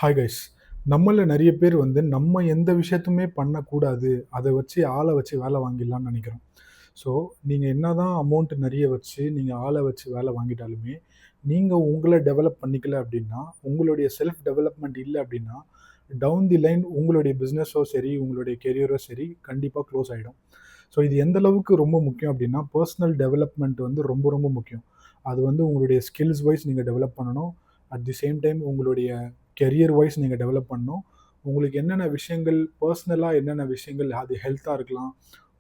Hi guys. நம்மள நெறைய பேர் வந்து நம்ம எந்த விஷயத்தையுமே பண்ணக்கூடாது. அத வச்சு ஆள வச்சு வேல வாங்கிடலாம்னு நெனைக்கிறோம். ஸோ, நீங்க என்னதான் அமௌண்ட் நெறைய வச்சு, நீங்க ஆள வச்சு வேல வாங்கிட்டாலுமே, நீங்க உங்கள டெவலப் பண்ணிக்கல அப்டின்னா, உங்களுடைய செல்ஃப் டெவலப்மென்ட் இல்ல அப்டின்னா, டவுன் தி லைன் உங்களுடைய பிசினஸோ சரி, உங்களுடைய கெரியரோ சரி, கண்டிப்பா க்ளோஸ் ஆயிடும். ஸோ, இது எந்த அளவுக்கு ரொம்ப முக்கியம் அப்டின்னா, பெர்சனல் டெவலப்மென்ட் வந்து ரொம்ப ரொம்ப முக்கியம். அது வந்து உங்களுடைய ஸ்கில்ஸ் வைஸ் நீங்க டெவலப் பண்ணணும். அட் தி சேம் டைம் உங்களுடைய கெரியர் வைஸ் நீங்க டெவலப் பண்ணணும். உங்களுக்கு என்னென்ன விஷயங்கள் பெர்சனலா என்னென்ன விஷயங்கள் அது ஹெல்த்தா இருக்கலாம்.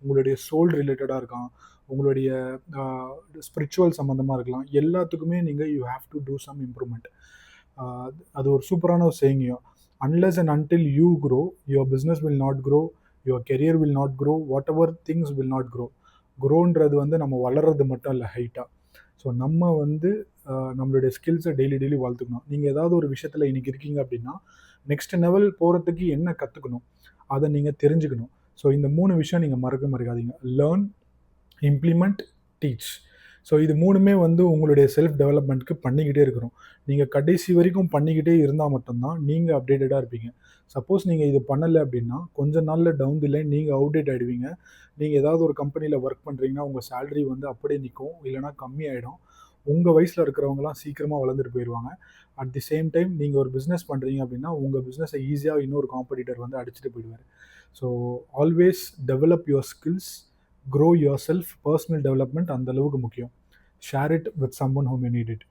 உங்களுடைய சோல் ரிலேட்டடா இருக்கலாம். உங்களுடைய அ ஸ்பிரிச்சுவல் சம்மந்தமா இருக்கலாம். எல்லாத்துக்குமே நீங்க you have to do some improvement. அ அது ஒரு சூப்பரான ஒரு சேயிங்கும். Unless and until you grow, your business will not grow, your career will not grow, whatever things will not grow. குரோன்றது வந்து நம்ம வளர்றது மட்டும் இல்ல ஹைட்டா. ஸோ நம்ம வந்து நம்மளுடைய ஸ்கில்ஸை டெய்லி டெய்லி வளர்த்துக்கணும். நீங்கள் ஏதாவது ஒரு விஷயத்தில் இன்னைக்கு இருக்கீங்க அப்படின்னா நெக்ஸ்ட் லெவல் போகிறதுக்கு என்ன கற்றுக்கணும் அதை நீங்கள் தெரிஞ்சுக்கணும். ஸோ இந்த 3 விஷயம் நீங்கள் மறக்காதீங்க. Learn, implement, teach. ஸோ இது 3மே வந்து உங்களுடைய செல்ஃப் டெவலப்மெண்ட்க்கு பண்ணிக்கிட்டே இருக்கிறோம். நீங்கள் கடைசி வரைக்கும் பண்ணிக்கிட்டே இருந்தால் மட்டும்தான் நீங்கள் அப்டேட்டடாக இருப்பீங்க. சப்போஸ் நீங்கள் இது பண்ணலை அப்படின்னா கொஞ்ச நாளில் டவுன் தி லைன் நீங்கள் அவுடேட் ஆகிடுவீங்க. நீங்கள் ஏதாவது ஒரு கம்பெனியில் ஒர்க் பண்ணுறீங்கன்னா உங்கள் சேலரி வந்து அப்படியே நிற்கும், இல்லைனா கம்மியாயிடும். உங்கள் வயசில் இருக்கிறவங்கலாம் சீக்கிரமாக வளர்ந்துட்டு போயிடுவாங்க. அட் தி சேம் டைம் நீங்கள் ஒரு பிஸ்னஸ் பண்ணுறீங்க அப்படின்னா உங்கள் பிஸ்னஸை ஈஸியாக இன்னொரு காம்படிட்டர் வந்து அடிச்சுட்டு போயிடுவார். So always develop your skills, grow yourself. Personal development அந்த அளவுக்கு முக்கியம். Share it with summon who may need it.